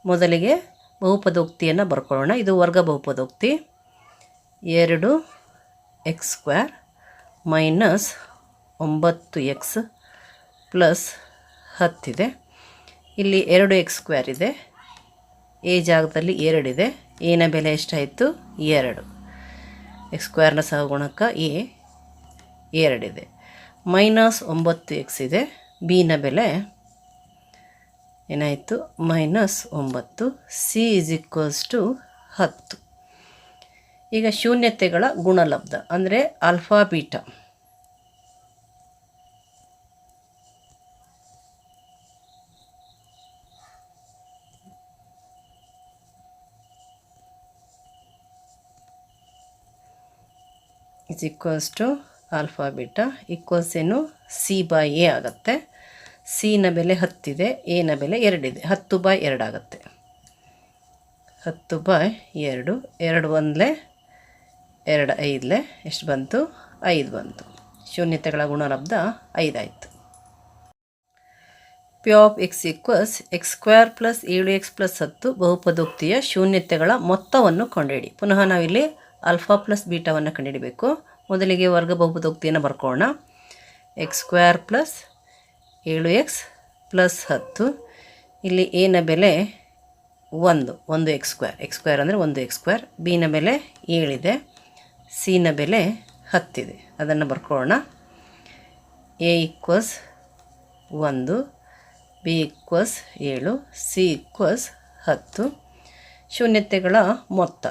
ಮೊದಲಿಗೆ ಬಹುಪದೋಕ್ತಿಯನ್ನು ಬರ್ಕೊಳ್ಳೋಣ. ಇದು ವರ್ಗ ಬಹುಪದೋಕ್ತಿ. 2x square minus 9x plus 10 ಇದೆ. ಇಲ್ಲಿ 2x ಸ್ಕ್ವೇರ್ ಇದೆ. ಎ ಜಾಗದಲ್ಲಿ 2 ಇದೆ. ಎನ ಬೆಲೆ ಎಷ್ಟಾಯಿತು? 2. ಎಕ್ಸ್ ಸ್ಕ್ವೇರ್ನ ಸಹಗುಣಕ ಎ 2 ಇದೆ. ಮೈನಸ್ 9x ಇದೆ. ಬಿನ ಬೆಲೆ ಏನಾಯಿತು? Minus 9. C is equals to 10. ಈಗ ಶೂನ್ಯತೆಗಳ ಗುಣಲಬ್ಧ ಅಂದರೆ alpha beta. Is equals to alpha beta equals ಏನು? ಸಿ ಬೈ ಎ ಆಗುತ್ತೆ. ಸಿನ ಬೆಲೆ 10 ಇದೆ. ಎನ ಬೆಲೆ 2 ಇದೆ. 10 ಬೈ 2 ಆಗುತ್ತೆ. 10 ಬೈ 2. 2 1 2 5 ಎಷ್ಟು ಬಂತು? 5 ಬಂತು. ಶೂನ್ಯತೆಗಳ ಗುಣಲಬ್ಧ 5 ಆಯಿತು. P of X equals X square plus 7x plus 10 ಬಹುಪದೋಕ್ತಿಯ ಶೂನ್ಯತೆಗಳ ಮೊತ್ತವನ್ನು ಕಂಡುಹಿಡಿ. ಪುನಃ ನಾವಿಲ್ಲಿ ಆಲ್ಫಾ ಪ್ಲಸ್ ಬೀಟಾವನ್ನು ಕಂಡುಹಿಡಬೇಕು. ಮೊದಲಿಗೆ ವರ್ಗ ಬಹುಪದೋಕ್ತಿಯನ್ನು ಬರ್ಕೊಳ್ಳೋಣ. X square plus 7x plus 10 ಇಲ್ಲಿ ಎನ ಬೆಲೆ 1 ಎಕ್ಸ್ ಸ್ಕ್ವೇರ್ ಅಂದರೆ 1 ಎಕ್ಸ್ ಸ್ಕ್ವೇರ್. ಬಿನ ಬೆಲೆ 7 ಇದೆ. ಸಿನ ಬೆಲೆ 10 ಇದೆ. ಅದನ್ನು ಬರ್ಕೊಳ್ಳೋಣ. A equals 1, B equals 7, C equals 10. ಶೂನ್ಯತೆಗಳ ಮೊತ್ತ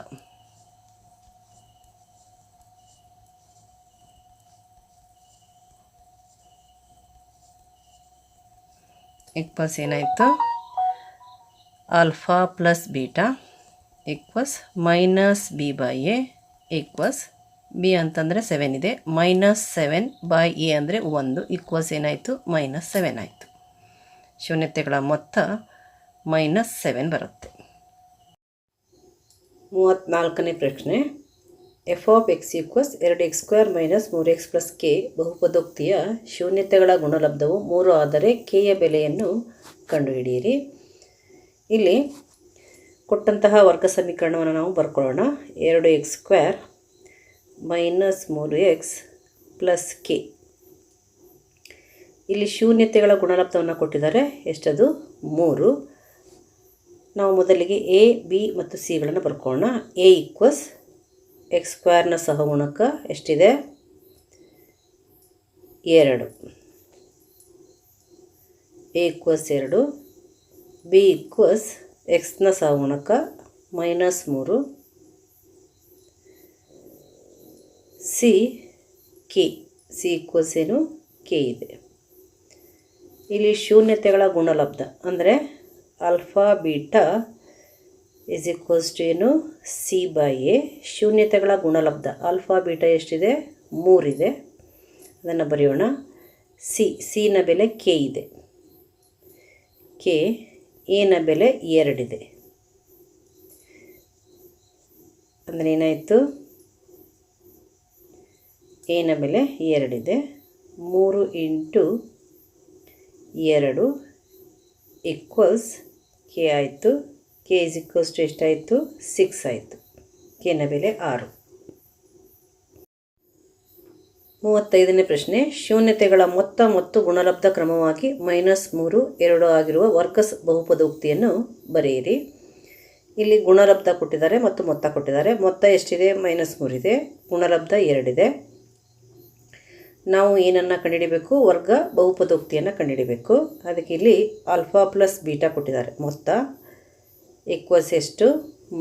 ಈಕ್ವಸ್ ಏನಾಯಿತು, alpha plus beta equals minus B by A equals B ಅಂತಂದರೆ 7 ಇದೆ, -7 ಬೈ ಎ ಅಂದರೆ 1 ಈಕ್ವಸ್ ಏನಾಯಿತು, -7 ಆಯಿತು. ಶೂನ್ಯತೆಗಳ ಮೊತ್ತ -7 ಬರುತ್ತೆ. 34ನೇ ಪ್ರಶ್ನೆ. F of X equals 2x² - 3x + k ಬಹುಪದೋಕ್ತಿಯ ಶೂನ್ಯತೆಗಳ ಗುಣಲಬ್ಧವು 3 ಆದರೆ ಕೆಯ ಬೆಲೆಯನ್ನು ಕಂಡುಹಿಡಿಯಿರಿ. ಇಲ್ಲಿ ಕೊಟ್ಟಂತಹ ವರ್ಗ ಸಮೀಕರಣವನ್ನು ನಾವು ಬರ್ಕೊಳ್ಳೋಣ. 2x² - 3x + k. ಇಲ್ಲಿ ಶೂನ್ಯತೆಗಳ ಗುಣಲಬ್ಧವನ್ನು ಕೊಟ್ಟಿದ್ದಾರೆ. ಎಷ್ಟದು, 3. ನಾವು ಮೊದಲಿಗೆ ಎ, ಬಿ ಮತ್ತು ಸಿಗಳನ್ನು ಬರ್ಕೊಳ್ಳೋಣ. ಎ ಈಕ್ವಸ್ x² ಸಹಗುಣಕ ಎಷ್ಟಿದೆ, 2. A equals 2. ಬಿ ಈಕ್ವಸ್ ಎಕ್ಸ್ನ ಸಹಗುಣಕ -3. C K. ಸಿ ಈಕ್ವಸ್ ಏನು, ಕೆ ಇದೆ. ಇಲ್ಲಿ ಶೂನ್ಯತೆಗಳ ಗುಣಲಬ್ಧ ಅಂದರೆ alpha beta is equals to ಏನು, ಸಿ ಬೈ ಎ. ಶೂನ್ಯತೆಗಳ ಗುಣಲಬ್ಧ ಆಲ್ಫಾ ಬೀಟಾ ಎಷ್ಟಿದೆ, 3 ಇದೆ. ಅದನ್ನು ಬರೆಯೋಣ. ಸಿನ ಬೆಲೆ ಕೆ ಇದೆ, ಕೆ. ಎನ ಬೆಲೆ 2 ಇದೆ. ಅಂದರೆ ಏನಾಯಿತು, ಎನ ಬೆಲೆ 2 ಇದೆ. 3 × 2 ಈಕ್ವಲ್ಸ್ ಕೆ ಆಯಿತು. ಕೆ ಇಸ್ ಈಕ್ವಲ್ಸ್ ಟು ಎಷ್ಟಾಯಿತು, 6 ಆಯಿತು. ಕೆನ ಬೆಲೆ 6. 35ನೇ ಪ್ರಶ್ನೆ. ಶೂನ್ಯತೆಗಳ ಮೊತ್ತ ಮತ್ತು ಗುಣಲಬ್ಧ ಕ್ರಮವಾಗಿ -3, 2 ಆಗಿರುವ ವರ್ಗ ಬಹುಪದೋಕ್ತಿಯನ್ನು ಬರೆಯಿರಿ. ಇಲ್ಲಿ ಗುಣಲಬ್ಧ ಕೊಟ್ಟಿದ್ದಾರೆ ಮತ್ತು ಮೊತ್ತ ಕೊಟ್ಟಿದ್ದಾರೆ. ಮೊತ್ತ ಎಷ್ಟಿದೆ, -3 ಇದೆ. ಗುಣಲಬ್ಧ 2 ಇದೆ. ನಾವು ಏನನ್ನು ಕಂಡುಹಿಡಿಬೇಕು, ವರ್ಗ ಬಹುಪದೋಕ್ತಿಯನ್ನು ಕಂಡುಹಿಡಿಬೇಕು. ಅದಕ್ಕೆ ಇಲ್ಲಿ ಆಲ್ಫಾ ಪ್ಲಸ್ ಬೀಟಾ ಕೊಟ್ಟಿದ್ದಾರೆ. ಮೊತ್ತ ಈಕ್ವಲ್ಸ್ ಎಷ್ಟು,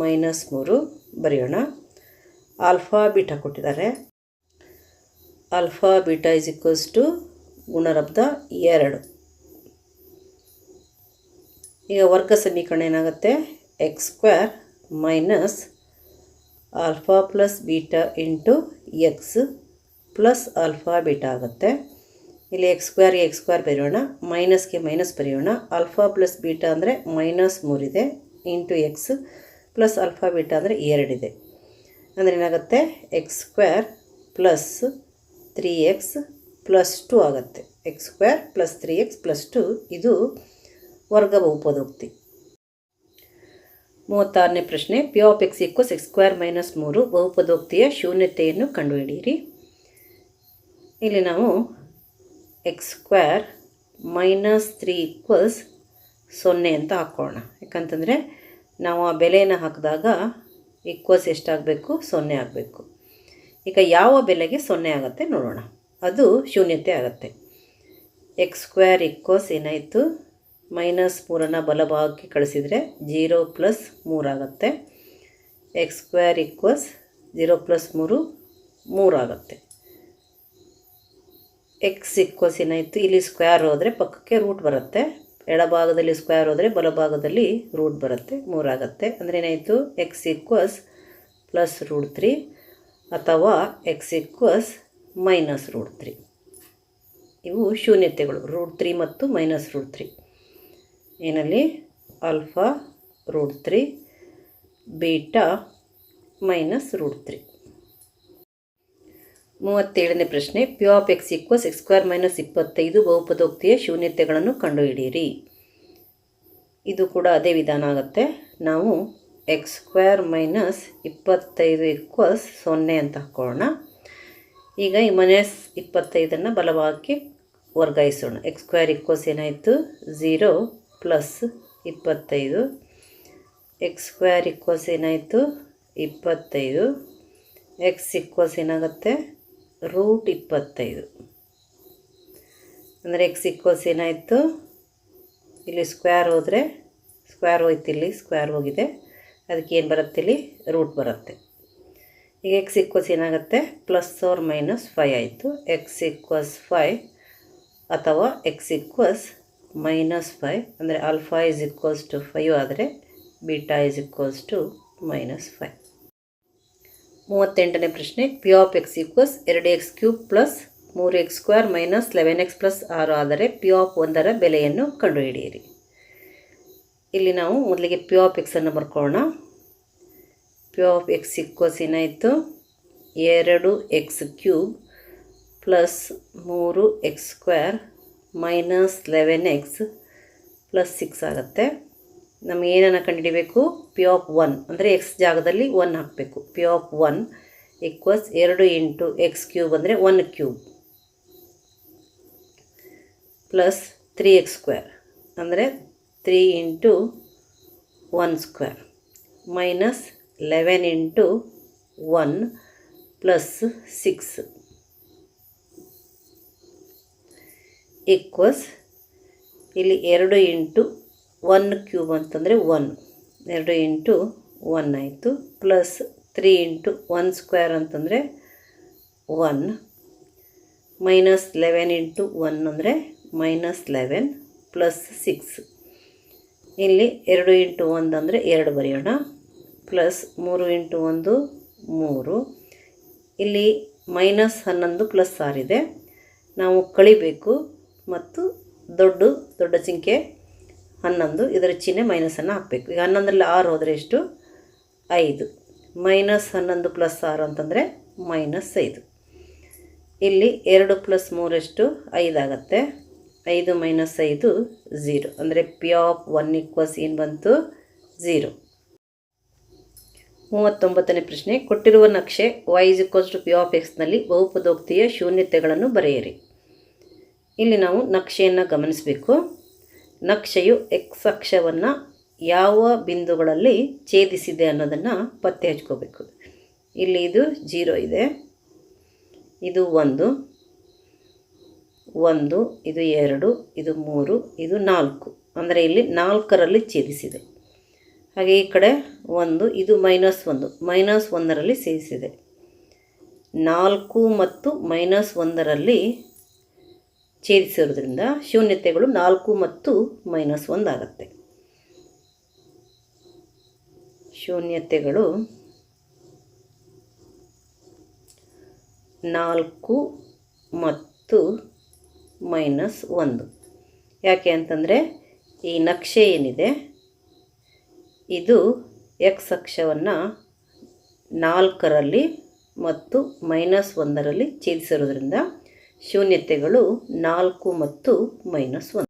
-3 ಬರೆಯೋಣ. ಆಲ್ಫಾ ಬೀಟಾ ಕೊಟ್ಟಿದ್ದಾರೆ. Alpha beta is equals to ಗುಣಲಬ್ಧ 2. ಈಗ ವರ್ಗ ಸಮೀಕರಣ ಏನಾಗುತ್ತೆ, x² - alpha plus beta into X plus alpha beta ಆಗುತ್ತೆ. ಇಲ್ಲಿ x² ಬರೆಯೋಣ, ಮೈನಸ್ಗೆ ಮೈನಸ್ ಬರೆಯೋಣ. ಆಲ್ಫಾ ಪ್ಲಸ್ ಬೀಟಾ ಅಂದರೆ -3 ಇದೆ into X plus alpha beta ಅಂದರೆ 2 ಇದೆ. ಅಂದರೆ ಏನಾಗುತ್ತೆ, x² + 3x + 2 ಆಗುತ್ತೆ. x² + 3x + 2 ಇದು ವರ್ಗ ಬಹುಪದೋಕ್ತಿ. 36ನೇ ಪ್ರಶ್ನೆ. P of X equals x² - 3 ಬಹುಪದೋಕ್ತಿಯ ಶೂನ್ಯತೆಯನ್ನು ಕಂಡುಹಿಡಿಯಿರಿ. ಇಲ್ಲಿ ನಾವು x² - 3 ಈಕ್ವಲ್ಸ್ 0 ಅಂತ ಹಾಕೋಣ. ಯಾಕಂತಂದರೆ ನಾವು ಆ ಬೆಲೆಯನ್ನು ಹಾಕಿದಾಗ ಈಕ್ವಲ್ಸ್ ಎಷ್ಟಾಗಬೇಕು, 0 ಆಗಬೇಕು. ಈಗ ಯಾವ ಬೆಲೆಗೆ 0 ಆಗುತ್ತೆ ನೋಡೋಣ, ಅದು ಶೂನ್ಯತೆ ಆಗುತ್ತೆ. x² ಈಕ್ವಲ್ಸ್ ಏನಾಯಿತು, -3 ಬಲಭಾಗಕ್ಕೆ ಕಳಿಸಿದರೆ 0 + 3 ಆಗುತ್ತೆ. x² ಈಕ್ವಲ್ಸ್ 0 + 3 3 ಆಗುತ್ತೆ. ಎಕ್ಸ್ ಈಕ್ವಲ್ಸ್ ಏನಾಯಿತು, ಇಲ್ಲಿ ಸ್ಕ್ವೇರ್ ಹೋದರೆ ಪಕ್ಕಕ್ಕೆ ರೂಟ್ ಬರುತ್ತೆ. ಎಡಭಾಗದಲ್ಲಿ ಸ್ಕ್ವೇರ್ ಹೋದರೆ ಬಲಭಾಗದಲ್ಲಿ ರೂಟ್ ಬರುತ್ತೆ, 3 ಆಗುತ್ತೆ. ಅಂದರೆ ಏನಾಯಿತು, ಎಕ್ಸ್ ಈಕ್ವಲ್ಸ್ +√3 ಅಥವಾ ಎಕ್ಸ್ ಈಕ್ವಲ್ಸ್ -√3. ಇವು ಶೂನ್ಯತೆಗಳು, √3 ಮತ್ತು -√3. ಏನಲ್ಲಿ ಆಲ್ಫಾ √3, ಬೀಟಾ -√3. 37ನೇ ಪ್ರಶ್ನೆ. P of X equals x² - 25 ಬಹುಪದೋಕ್ತಿಯ ಶೂನ್ಯತೆಗಳನ್ನು ಕಂಡುಹಿಡಿಯಿರಿ. ಇದು ಕೂಡ ಅದೇ ವಿಧಾನ ಆಗುತ್ತೆ. ನಾವು x² - 25 ಈಕ್ವಲ್ಸ್ 0 ಅಂತ ಹಾಕೊಳ್ಳೋಣ. ಈಗ ಈ -25 ಬಲಭಾಗಕ್ಕೆ ವರ್ಗಾಯಿಸೋಣ. x² ಈಕ್ವಲ್ಸ್ ಏನಾಯಿತು, 0 + 25. ಎಕ್ಸ್ ಸ್ಕ್ವೇರ್ ಈಕ್ವಲ್ಸ್ ಏನಾಯಿತು 25. ಎಕ್ಸ್ ಈಕ್ವಲ್ಸ್ ಏನಾಗುತ್ತೆ √25. ಅಂದರೆ ಎಕ್ಸ್ ಈಕ್ವಲ್ಸ್ ಏನಾಯಿತು, ಇಲ್ಲಿ ಸ್ಕ್ವೇರ್ ಹೋದರೆ ಸ್ಕ್ವೇರ್ ಹೋಯ್ತು, ಇಲ್ಲಿ ಸ್ಕ್ವೇರ್ ಹೋಗಿದೆ, ಅದಕ್ಕೆ ಏನು ಬರುತ್ತೆ, ಇಲ್ಲಿ ರೂಟ್ ಬರುತ್ತೆ. ಈಗ ಎಕ್ಸ್ ಈಕ್ವಲ್ಸ್ ಏನಾಗುತ್ತೆ +or-5 ಆಯಿತು. ಎಕ್ಸ್ ಈಕ್ವಲ್ಸ್ 5 ಅಥವಾ ಎಕ್ಸ್ ಈಕ್ವಲ್ಸ್ -5 ಅಂದರೆ ಆಲ್ಫಾ ಈಸ್ ಈಕ್ವಲ್ಸ್ ಟು 5 ಆದರೆ ಬೀಟಾ ಈಸ್ ಈಕ್ವಲ್ಸ್ ಟು -5. 38ನೇ ಪ್ರಶ್ನೆ, P of X equals 2x³ + 3x² - 11x + 6 ಆದರೆ ಪಿ ಆಫ್ 1ರ ಬೆಲೆಯನ್ನು ಕಂಡುಹಿಡಿಯಿರಿ. ಇಲ್ಲಿ ನಾವು ಮೊದಲಿಗೆ ಪಿ ಆಫ್ ಎಕ್ಸನ್ನು ಬರ್ಕೊಳ್ಳೋಣ. ಪಿ ಆಫ್ ಎಕ್ಸ್ ಈಕ್ವಲ್ಸ್ ಏನಾಯಿತು 2x³ + 3x² - 11x + 6 ಆಗುತ್ತೆ. ನಮಗೆ ಏನನ್ನು ಕಂಡುಹಿಡಿಬೇಕು, ಪಿ ಆಫ್ 1 ಅಂದರೆ ಎಕ್ಸ್ ಜಾಗದಲ್ಲಿ 1 ಹಾಕಬೇಕು. ಪಿ ಆಫ್ 1 ಈಕ್ವಲ್ಸ್ 2 × x³ ಅಂದರೆ 1³ ಪ್ಲಸ್ 3x² ಅಂದರೆ 3 × 1² ಮೈನಸ್ 11 × 1 ಪ್ಲಸ್ 6 ಈಕ್ವಲ್ಸ್ ಇಲ್ಲಿ 2 × 1³ ಅಂತಂದರೆ 1, 2 × 1 ಆಯಿತು, ಪ್ಲಸ್ 3 × 1² ಅಂತಂದರೆ 1, ಮೈನಸ್ 11 × 1 ಅಂದರೆ -11 ಪ್ಲಸ್ 6. ಇಲ್ಲಿ 2 × 1 ಅಂದರೆ 2 ಬರೆಯೋಣ, ಪ್ಲಸ್ 3 × 1 3. ಇಲ್ಲಿ -11 + 6 ಇದೆ, ನಾವು ಕಳಿಬೇಕು ಮತ್ತು ದೊಡ್ಡ ಸಂಖ್ಯೆ 11, ಇದರ ಚಿಹ್ನೆ ಮೈನಸನ್ನು ಹಾಕಬೇಕು. ಈಗ 11ರಲ್ಲಿ 6 ಹೋದರೆ ಎಷ್ಟು 5, -11 + 6 ಅಂತಂದರೆ -5. ಇಲ್ಲಿ 2 + 3 ಎಷ್ಟು 5 ಆಗುತ್ತೆ. 5 - 5 0 ಅಂದರೆ ಪಿ ಆಫ್ 1 ಈಕ್ವಲ್ಸ್ ಏನು ಬಂತು 0. 39ನೇ ಪ್ರಶ್ನೆ, ಕೊಟ್ಟಿರುವ ನಕ್ಷೆ y = ಪಿ ಆಫ್ ಎಕ್ಸ್ನಲ್ಲಿ ಬಹುಪದೋಕ್ತಿಯ ಶೂನ್ಯತೆಗಳನ್ನು ಬರೆಯಿರಿ. ಇಲ್ಲಿ ನಾವು ನಕ್ಷೆಯನ್ನು ಗಮನಿಸಬೇಕು. ನಕ್ಷೆಯು ಎಕ್ಸ್ ಅಕ್ಷವನ್ನು ಯಾವ ಬಿಂದುಗಳಲ್ಲಿ ಛೇದಿಸಿದೆ ಅನ್ನೋದನ್ನು ಪತ್ತೆ ಹಚ್ಕೋಬೇಕು. ಇಲ್ಲಿ ಇದು 0 ಇದೆ, ಇದು 1, ಇದು 2, ಇದು 3, ಇದು 4 ಅಂದರೆ ಇಲ್ಲಿ 4ರಲ್ಲಿ ಛೇದಿಸಿದೆ. ಹಾಗೆ ಈ ಕಡೆ 1, ಇದು -1, -1ರಲ್ಲಿ ಛೇದಿಸಿದೆ. 4 ಮತ್ತು -1ರಲ್ಲಿ ಛೇದಿಸಿರೋದ್ರಿಂದ ಶೂನ್ಯತೆಗಳು 4 ಮತ್ತು -1 ಆಗುತ್ತೆ. ಶೂನ್ಯತೆಗಳು 4 ಮತ್ತು -1. ಯಾಕೆ ಅಂತಂದರೆ ಈ ನಕ್ಷೆ ಏನಿದೆ ಇದು ಎಕ್ಸ್ ಅಕ್ಷವನ್ನು 4ರಲ್ಲಿ ಮತ್ತು -1ರಲ್ಲಿ ಛೇದಿಸಿರೋದ್ರಿಂದ ಶೂನ್ಯತೆಗಳು 4 ಮತ್ತು -1.